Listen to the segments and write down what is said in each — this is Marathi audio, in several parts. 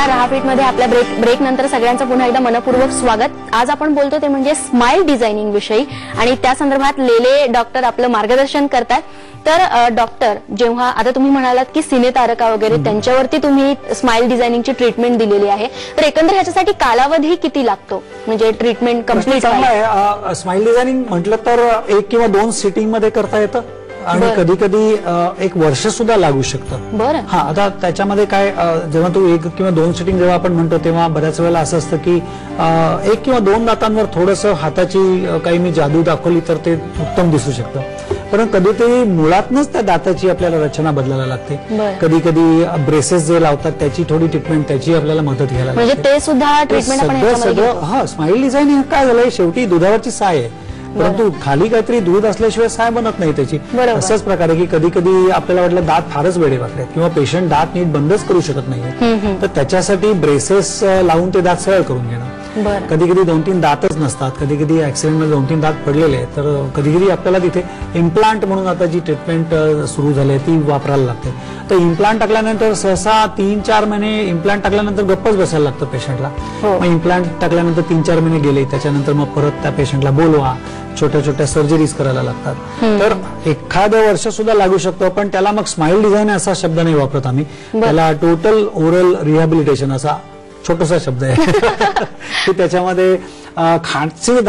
नमस्कार. राहापीठ मध्ये आपल्या ब्रेक नंतर सगळ्यांचं पुन्हा एकदा मनपूर्वक स्वागत. आज आपण बोलतो ते म्हणजे स्माइल डिझायनिंग विषयी आणि त्या संदर्भात लेले डॉक्टर आपलं मार्गदर्शन करतात. तर डॉक्टर, जेव्हा आता तुम्ही म्हणालात की सिनेतारका वगैरे त्यांच्यावरती तुम्ही स्माइल डिझायनिंगची ट्रीटमेंट दिलेली आहे, तर एकंदर ह्याच्यासाठी कालावधी किती लागतो म्हणजे ट्रीटमेंट कंप्लीट आहे? स्माइल डिझायनिंग म्हटलं तर 1 किंवा 2 सिटिंग मध्ये करता येतं आणि कधी कधी 1 वर्ष सुद्धा लागू शकतं. बरं. हा, आता त्याच्यामध्ये काय, जेव्हा तू 1 किंवा 2 सिटिंग जेव्हा आपण म्हणतो तेव्हा बऱ्याच वेळेला असं असतं की 1 किंवा 2 दातांवर थोडंसं हाताची काही मी जादू दाखवली तर ते उत्तम दिसू शकतं. परंतु कधीतरी मुळातनच त्या दाताची आपल्याला रचना बदलायला लागते. कधी कधी ब्रेसेस जे लावतात त्याची थोडी ट्रीटमेंट, त्याची आपल्याला मदत घ्यायला लागते. म्हणजे ते सुद्धा ट्रीटमेंट आपण सगळं. हा, स्माइल डिझायनिंग काय झालंय, शेवटी दुधावरची साय आहे, परंतु खाली काहीतरी दूध असल्याशिवाय साय बनत नाही त्याची. असंच प्रकारे की कधी कधी आपल्याला वाटलं दात फारच वेडे वाटले किंवा पेशंट दात नीट बंदच करू शकत नाहीये, तर त्याच्यासाठी ब्रेसेस लावून ते दात सरळ करून घेणं. कधी कधी 2-3 दातच नसतात, कधी कधी ऍक्सिडेंटमध्ये 2-3 दात पडलेले आहेत, तर कधी कधी आपल्याला तिथे इम्प्लांट म्हणून आता जी ट्रीटमेंट सुरू झाली ती वापरायला लागते. तर इम्प्लांट टाकल्यानंतर सहसा 3-4 महिने इम्प्लांट टाकल्यानंतर गप्पच बसायला लागतं पेशंटला. मग इम्प्लांट टाकल्यानंतर 3-4 महिने गेले, त्याच्यानंतर मग परत त्या पेशंटला बोलवा, छोट्या छोट्या सर्जरीज करायला लागतात. तर एखादं वर्ष सुद्धा लागू शकतो. पण त्याला मग स्माइल डिझाइन असा शब्द नाही वापरत आम्ही, त्याला टोटल ओरल रिहॅबिलिटेशन असा छोटासा शब्द आहे की त्याच्यामध्ये खायचे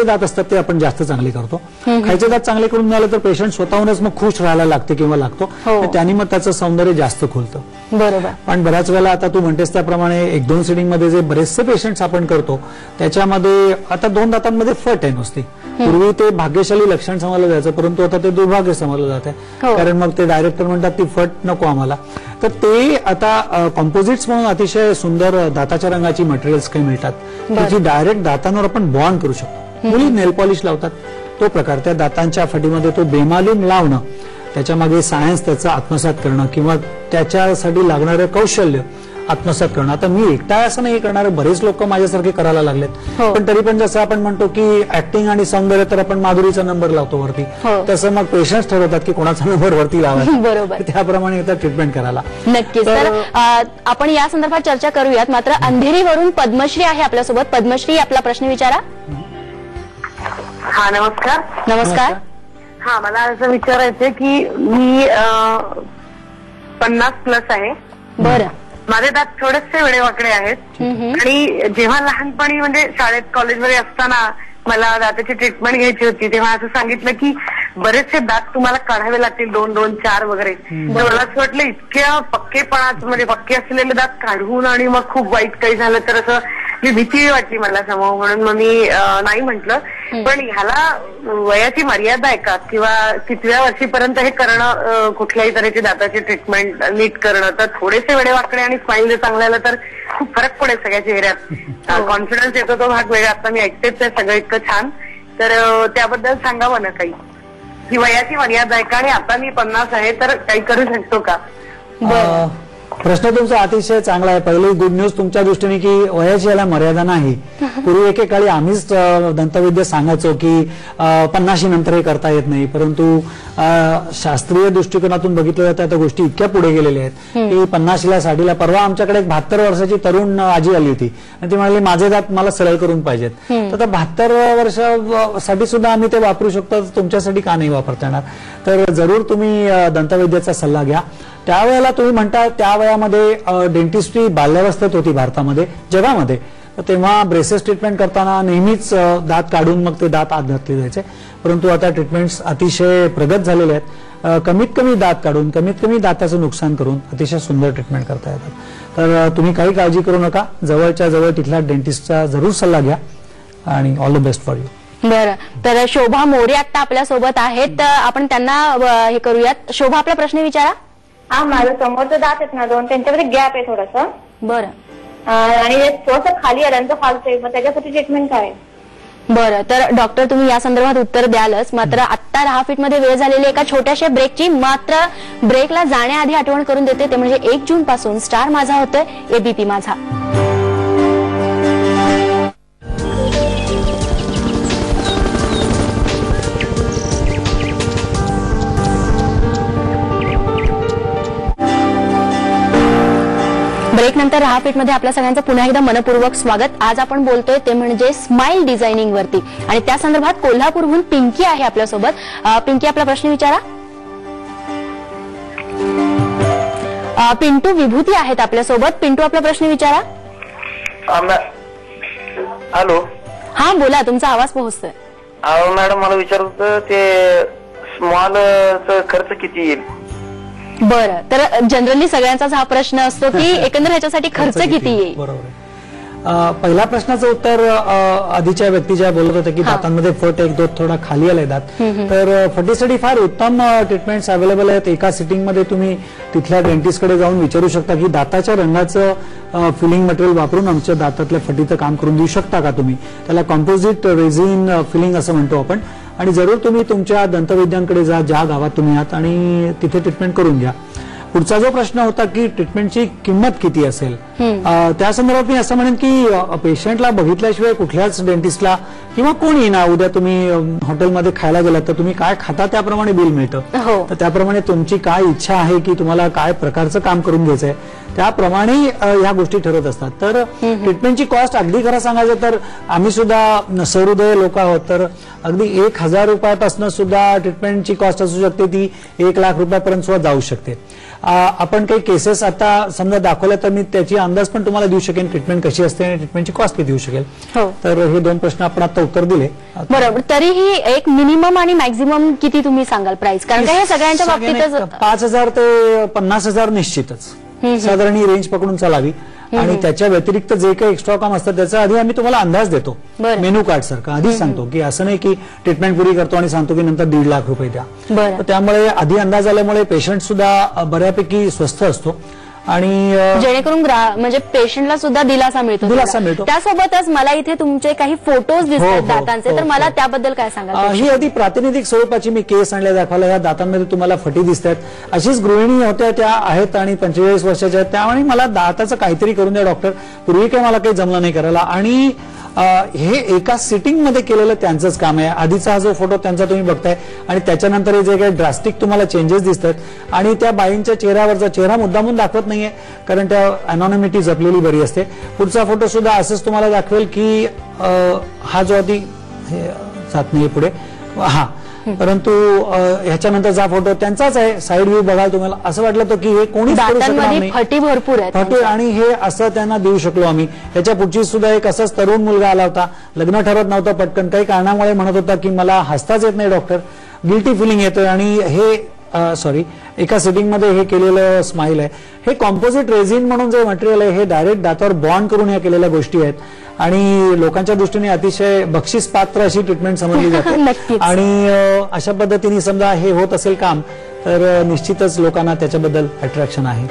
दात असतात ते आपण जास्त चांगले करतो. खायचे दात चांगले करून मिळाले तर पेशंट स्वतःहूनच मग खुश राहायला लागते किंवा लागतो, त्यांनी मग त्याचं सौंदर्य जास्त खुलतं. बरोबर. पण बऱ्याच वेळेला आता तू म्हणतेस त्याप्रमाणे 1-2 सिटिंग मध्ये जे बरेचसे पेशंट्स आपण करतो त्याच्यामध्ये आता 2 दातांमध्ये फट आहे नुसती. पूर्वी ते भाग्यशाली लक्षण समजलं जायचं, परंतु आता ते दुर्भाग्य समजलं जात आहे. कारण मग ते डायरेक्टर म्हणतात ती फट नको आम्हाला. तर ते आता कॉम्पोजिट्स म्हणून अतिशय सुंदर दाताच्या रंगाची मटेरियल्स काही मिळतात, त्याची डायरेक्ट दातांवर आपण बॉन्ड करू शकतो. मुली नेल पॉलिश लावतात, तो प्रकार त्या दातांच्या फटीमध्ये तो बेमालूम लावणं, त्याच्या मागे सायन्स त्याचं आत्मसात करणं किंवा त्याच्यासाठी लागणारं कौशल्य आत्मसात करणं. आता मी एकटा असं नाही करणारे बरेच लोक माझ्यासारखे करायला लागलेत. पण तरी पण जसं आपण म्हणतो की ऍक्टिंग आणि सौंदर्य, तर आपण माधुरीचा नंबर लावतो वरती, तसं मग पेशंट्स ठरवतात की कोणाचा नंबर वरती लावायचा. बरोबर. त्याप्रमाणे ट्रीटमेंट करायला. नक्कीच. तर आपण या संदर्भात चर्चा करूयात. मात्र अंधेरीवरून पद्मश्री आहे आपल्यासोबत. पद्मश्री, आपला प्रश्न विचारा. हा, नमस्कार. नमस्कार. हा, मला असं विचारायचंय की मी 50+ आहे. बरं. माझे दात थोडेसे वेडेवाकडे आहेत आणि जेव्हा लहानपणी म्हणजे शाळेत कॉलेजमध्ये असताना मला दाताची ट्रीटमेंट घ्यायची होती तेव्हा असं सांगितलं की बरेचसे दात तुम्हाला काढावे लागतील, 2, 4 वगैरे. मला असं वाटलं इतक्या पक्केपणात म्हणजे पक्के असलेले दात काढून आणि मग खूप वाईट काही झालं तर असं भीती वाटली मला समोर, म्हणून मग मी नाही म्हटलं. पण ह्याला वयाची मर्यादा आहे का, किंवा कितव्या वर्षीपर्यंत हे करणं, कुठल्याही तऱ्हेची दाताची ट्रीटमेंट नीट करणं? तर थोडेसे वेडेवाकडे आणि स्माइल जर चांगलं आलं तर खूप फरक पडेल सगळ्या चेहऱ्यात, कॉन्फिडन्स येतो तो भाग वेगळा. आता मी ऐकतेच आहे सगळं इतकं छान, तर त्याबद्दल सांगावं ना काही, ही वयाची मर्यादा आहे का आणि आता मी 50 आहे तर काही करू शकतो का? प्रश्न तुमचा अतिशय चांगला आहे. पहिली गुड न्यूज तुमच्या दृष्टीने की वयाची याला मर्यादा नाही. पूर्वी एकेकाळी आम्हीच दंतवैद्य सांगायचो की 50 नंतर हे करता येत नाही, परंतु शास्त्रीय दृष्टिकोनातून बघितलं जातं आता गोष्टी इतक्या पुढे गेलेल्या आहेत की 50ला 60ला. परवा आमच्याकडे एक 72 वर्षाची तरुण आजी आली होती आणि ती म्हणाली माझे दात मला सरळ करून पाहिजेत. तर 72 वर्षासाठी सुद्धा आम्ही ते वापरू शकतो, तुमच्यासाठी का नाही वापरता येणार? तर जरूर तुम्ही दंतवैद्याचा सल्ला घ्या. त्यावेळेला तुम्ही म्हणता त्या वयामध्ये डेंटिस्ट्री बाल्यावस्थेत होती भारतामध्ये, जगामध्ये. तेव्हा ब्रेसेस ट्रीटमेंट करताना नेहमीच दात काढून मग ते दात आत घातले जायचे, परंतु आता ट्रीटमेंट्स अतिशय प्रगत झालेले आहेत. कमीत कमी दात काढून, कमीत कमी दाताचं नुकसान करून अतिशय सुंदर ट्रीटमेंट करता येतात. तर तुम्ही काही काळजी करू नका, जवळच्या जवळ तिथल्या डेंटिस्टचा जरूर सल्ला घ्या आणि all the best for you. बरं. तर शोभा मोरे आता आपल्या सोबत आहेत, आपण त्यांना हे करूयात. शोभा, आपला प्रश्न विचारा. हा, माझं समोरचं दात आहेत ना 2, त्यांच्यामध्ये गॅप आहे थोडंसं. बरं. आणि थोडंसं खाली आल्यानंतर फालतंय, मग त्याच्यासाठी ट्रीटमेंट काय? बरं. तर डॉक्टर, तुम्ही या संदर्भात उत्तर द्यालच. मात्र आत्ता राहापीठ मध्ये वेळ झालेली एका छोट्याशा ब्रेकची. मात्र ब्रेकला जाण्याआधी आठवण करून देते, ते म्हणजे 1 जून पासून स्टार माझा होतोय एबीपी माझा. ब्रेक नंतर रहा फिटमध्ये आपल्या सगळ्यांचं पुन्हा एकदा मनपूर्वक स्वागत. आज आपण बोलतोय ते म्हणजे स्माइल डिझायनिंग वरती आणि त्या संदर्भात कोल्हापूरहून पिंकी आहे आपल्यासोबत. पिंकी, आपला प्रश्न विचारा. पिंटू विभूती आहेत आपल्यासोबत. पिंटू, आपला प्रश्न विचारा. हॅलो. हा बोला, तुमचा आवाज पोहोचतोय. मॅडम, मला विचारत होतं ते स्मॉलचा खर्च किती येईल? बरं, तर जनरली सगळ्यांचाच हा प्रश्न असतो की एकंदर ह्याच्यासाठी खर्च किती येईल. बरोबर. पहिल्या प्रश्नाचं उत्तर आधीच्या व्यक्ती ज्या बोलत होत्या की दातांमध्ये फट एक दोन थोडा खाली आलाय दात, तर फटीसाठी फार उत्तम ट्रीटमेंट्स अवेलेबल आहेत. एका सिटिंगमध्ये तुम्ही तिथल्या डेंटिस्टकडे जाऊन विचारू शकता की दाताच्या रंगाचं फिलिंग मटेरियल वापरून आमच्या दातातल्या फटीचं काम करून देऊ शकता का तुम्ही. त्याला कॉम्पोजिट रेझिन फिलिंग असं म्हणतो आपण. आणि जरूर तुम्ही तुमच्या दंतवैद्यांकडे जा ज्या गावात तुम्ही आहात आणि तिथे ट्रीटमेंट करून घ्या. पुढचा जो प्रश्न होता की ट्रीटमेंटची किंमत किती असेल, त्या संदर्भात मी असं म्हणेन की पेशंटला बघितल्याशिवाय कुठल्याच डेंटिस्टला किंवा कोणी ना, उद्या तुम्ही हॉटेलमध्ये खायला गेलात तर तुम्ही काय खाता त्याप्रमाणे बिल मिळतं. तर त्याप्रमाणे तुमची काय इच्छा आहे की तुम्हाला काय प्रकारचं काम करून घ्यायचंय त्याप्रमाणे ह्या गोष्टी ठरत असतात. तर ट्रीटमेंटची कॉस्ट अगदी खरं सांगायचं तर आम्ही सुद्धा सहृदय लोक आहोत, तर अगदी 1,000 रुपयापासून सुद्धा ट्रीटमेंटची कॉस्ट असू शकते, ती 1 लाख रुपयापर्यंत सुद्धा जाऊ शकते. आपण काही केसेस आता समजा दाखवल्या तर मी त्याची अंदाज पण तुम्हाला देऊ शकेन ट्रीटमेंट कशी असते आणि ट्रीटमेंटची कॉस्ट किती देऊ शकेल. तर हे 2 प्रश्न आपण आता उत्तर दिले. बरोबर. तरीही एक मिनिमम आणि मॅक्झिमम किती तुम्ही सांगाल प्राइस, कारण का हे सगळ्यांच्या बाबतीतच 5,000 ते 50,000 निश्चितच साधारण ही रेंज पकडून चालावी. आणि त्याच्या व्यतिरिक्त जे काही एक्स्ट्रा काम असतं त्याचा आधी आम्ही तुम्हाला अंदाज देतो, मेनू कार्ड सारखं आधीच सांगतो की असं नाही की ट्रीटमेंट पुरी करतो आणि सांगतो की नंतर 1.5 लाख रुपये द्या. तर त्यामुळे आधी अंदाज आल्यामुळे पेशंट सुद्धा बऱ्यापैकी स्वस्त असतो आणि जेणेकरून म्हणजे पेशंटला सुद्धा दिलासा मिळतो. त्यासोबतच मला इथे तुमचे काही फोटोज दिसतात दातांचे, तर मला त्याबद्दल काय सांगाल. ही आधी प्रातिनिधिक स्वरूपाची मी केस आणल्या दाखवला. या दातांमध्ये तुम्हाला फटी दिसतात. अशीच गृहिणी होत्या, त्या आहेत आणि 45 वर्षाच्या आहेत. त्यामुळे मला दाताचं काहीतरी करून द्या डॉक्टर, पूर्वी काही मला काही जमलं नाही करायला. आणि हे एका सिटिंग मध्ये केलेलं त्यांचंच काम आहे. आधीचा हा जो फोटो त्यांचा तुम्ही बघताय आणि त्याच्यानंतर हे जे काही ड्रास्टिक तुम्हाला चेंजेस दिसतात आणि त्या बाईंच्या चेहऱ्यावरचा चेहरा मुद्दामून दाखवत नाहीये कारण त्या अनॉनिमिटी जपलेली बरी असते. पुढचा फोटो सुद्धा असंच तुम्हाला दाखवेल की हा जो आधी जात नाहीये पुढे, परंतु ह्याच्यानंतरचा फोटो त्यांचाच आहे. साईड व्ह्यू बघाल तुम्हाला असं वाटलं की हे कोणीच करू शकणार नाही, फटी भरपूर आहे फटी, आणि हे असं त्यांना देऊ शकलो आम्ही. याच्या पुढची सुद्धा एक असंच तरुण मुलगा आला होता, लग्न ठरत नव्हतं, पटकन काही कारणामुळे म्हणत होता की मला हसताच येत नाही डॉक्टर, गिल्टी फिलिंग येतोय. आणि हे एका सिटिंगमध्ये हे केलेलं स्माइल आहे. हे कॉम्पोजिट रेझिन म्हणून जे मटेरियल आहे हे डायरेक्ट दातावर बॉन्ड करून या केलेल्या गोष्टी आहेत आणि लोकांच्या दृष्टीने अतिशय बक्षीस पात्र अशी ट्रीटमेंट समजली जाते. आणि अशा पद्धतीने समजा हे होत असेल काम तर निश्चितच लोकांना त्याच्याबद्दल अट्रॅक्शन आहे.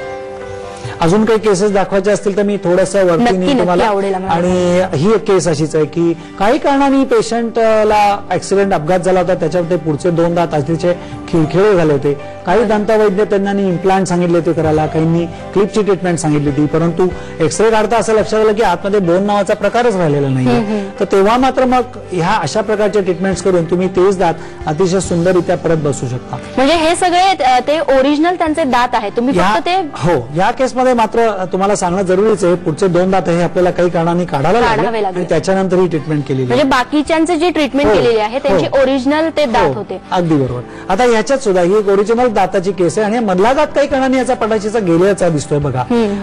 अजून काही केसेस दाखवायचे असतील तर मी थोडंसं वरती तुम्हाला. आणि ही एक केस अशीच आहे की काही कारणाने पेशंटला ऍक्सिडेंट अपघात झाला होता, त्याच्यामध्ये पुढचे 2 दात अतिशय खिळखिळे झाले होते. काही दंतवैद्य त्यांना इम्प्लांट सांगितले होते करायला, काहींनी क्लिपची ट्रीटमेंट सांगितली होती, परंतु एक्सरे काढता असं लक्षात आलं की आतमध्ये बोन नावाचा प्रकारच राहिलेला नाही. तर तेव्हा मात्र मग ह्या अशा प्रकारचे ट्रीटमेंट्स करून तुम्ही तेच दात अतिशय सुंदररित्या परत बसू शकता. म्हणजे हे सगळे ते ओरिजिनल त्यांचे दात आहेत, तुम्ही फक्त ते. हो, या केसमध्ये मात्र तुम्हाला सांगणं जरुरीच आहे, पुढचे 2 दात हे आपल्याला काही कारणाने काढायला लागले आणि त्याच्यानंतर ही ट्रीटमेंट केली. म्हणजे बाकीच्यांचे जी ट्रीटमेंट केलेली आहे त्यांची ओरिजिनल ते दात होते. अगदी बरोबर. आता ह्याच्यात सुद्धा ही एक ओरिजिनल दाताची केस आहे आणि मधला दात काही कारणाने याचा पटाशीचा गेलेला दिसतोय बघा.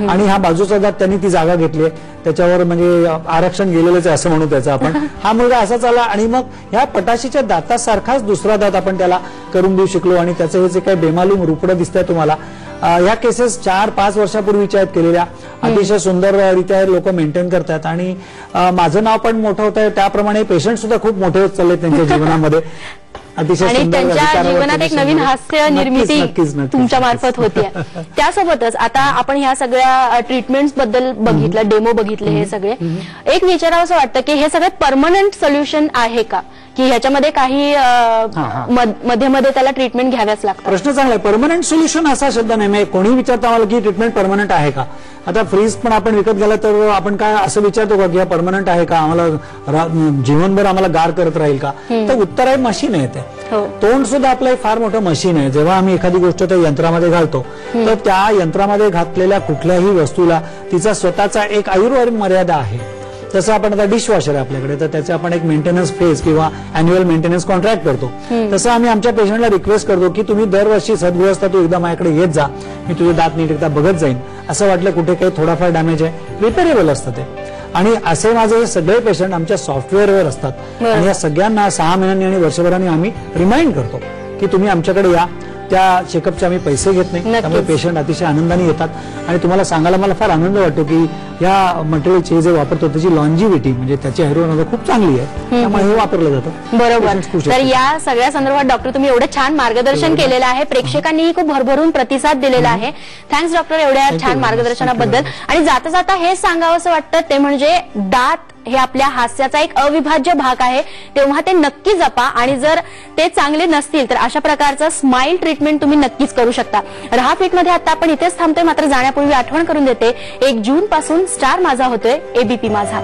आणि हा बाजूचा दात त्यांनी ती जागा घेतली आहे, त्याच्यावर म्हणजे आरक्षण गेलेलंच आहे असं म्हणू त्याचं आपण. हा मुलगा असाच आला आणि मग ह्या पटाशीच्या दातासारखाच दुसरा दात आपण त्याला करून देऊ शकलो आणि त्याचं हे जे काही बेमालूम रुपडं दिसतंय तुम्हाला, ह्या केसेस 4-5 वर्षापूर्वीच्या आहेत केलेल्या. अतिशय सुंदररित्या लोक मेंटेन करतात आणि माझं नाव पण मोठं होत आहे, त्याप्रमाणे पेशंट सुद्धा खूप मोठे होत चालले त्यांच्या जीवनामध्ये. अतिशय आणि त्यांच्या जीवनात एक नवीन हास्य निर्मिती तुमच्या मार्फत होतीये. त्यासोबतच आता आपण ह्या सगळ्या ट्रीटमेंट्स बद्दल बघितलं, डेमो बघितले, हे सगळे एक विचारावं असं वाटतं की हे सगळे परमनंट सोल्युशन आहे का, की ह्याच्यामध्ये काही मध्ये मध्ये त्याला ट्रीटमेंट घ्याव्याच लागतात? प्रश्न चांगला आहे. परमनंट सोल्युशन असा शब्द नाही. म्हणजे कोणी विचारतो आम्हाला की ट्रीटमेंट परमनंट आहे का. आता फ्रीज पण आपण विकत गेला तर आपण काय असं विचारतो का की हा परमनंट आहे का, आम्हाला जीवनभर आम्हाला गार करत राहील का. तर उत्तर आहे मशीन आहे ते. तोंड सुद्धा आपलं एक फार मोठं मशीन आहे. जेव्हा आम्ही एखादी गोष्ट त्या यंत्रामध्ये घालतो तर त्या यंत्रामध्ये घातलेल्या कुठल्याही वस्तूला तिचा स्वतःचा एक आयुर्वेद मर्यादा आहे. तसं आपण आता डिशवॉशर आहे आपल्याकडे, तर त्याचे आपण एक मेंटेनन्स फेज किंवा अॅन्युअल मेंटेनन्स कॉन्ट्रॅक्ट करतो. तसं आम्ही आमच्या पेशंटला रिक्वेस्ट करतो की तुम्ही दरवर्षी सद्गृहस्थ तू एकदा माझ्याकडे येत जा, मी तुझे दात नीट एकदा बघत जाईन. असं वाटलं कुठे काही थोडाफार डॅमेज आहे, रिपेरेबल असतं ते. आणि असे माझे हे सगळे पेशंट आमच्या सॉफ्टवेअरवर असतात आणि या सगळ्यांना 6 महिन्यांनी आणि वर्षभराने आम्ही रिमाइंड करतो की तुम्ही आमच्याकडे या. त्या चेकअपचे आम्ही पैसे घेत नाही, त्यामुळे पेशंट अतिशय आनंदाने येतात. आणि तुम्हाला सांगायला मला फार आनंद वाटतो की या मटेरियलचे जे वापरतो त्याची लॉन्जिव्हिटी म्हणजे त्याची आयुर्वेद खूप चांगली आहे, त्यामुळे हे वापरलं जातं. बरोबर. तर या सगळ्या संदर्भात डॉक्टर तुम्ही एवढं छान मार्गदर्शन केलेलं आहे, प्रेक्षकांनीही खूप भरभरून प्रतिसाद दिलेला आहे. थँक्स डॉक्टर एवढ्या छान मार्गदर्शनाबद्दल. आणि जाता जाता हे सांगावं असं वाटतं ते म्हणजे दात हे आपल्या हास्याचा एक अविभाज्य भाग आहे, तेव्हा ते नक्की जपा. आणि जर ते चांगले नसतील तर अशा प्रकारचं स्माइल ट्रीटमेंट तुम्ही नक्कीच करू शकता. रहा फिटमध्ये आता आपण इथेच थांबतोय, मात्र जाण्यापूर्वी आठवण करून देते 1 जून पासून स्टार माझा होतोय एबीपी माझा.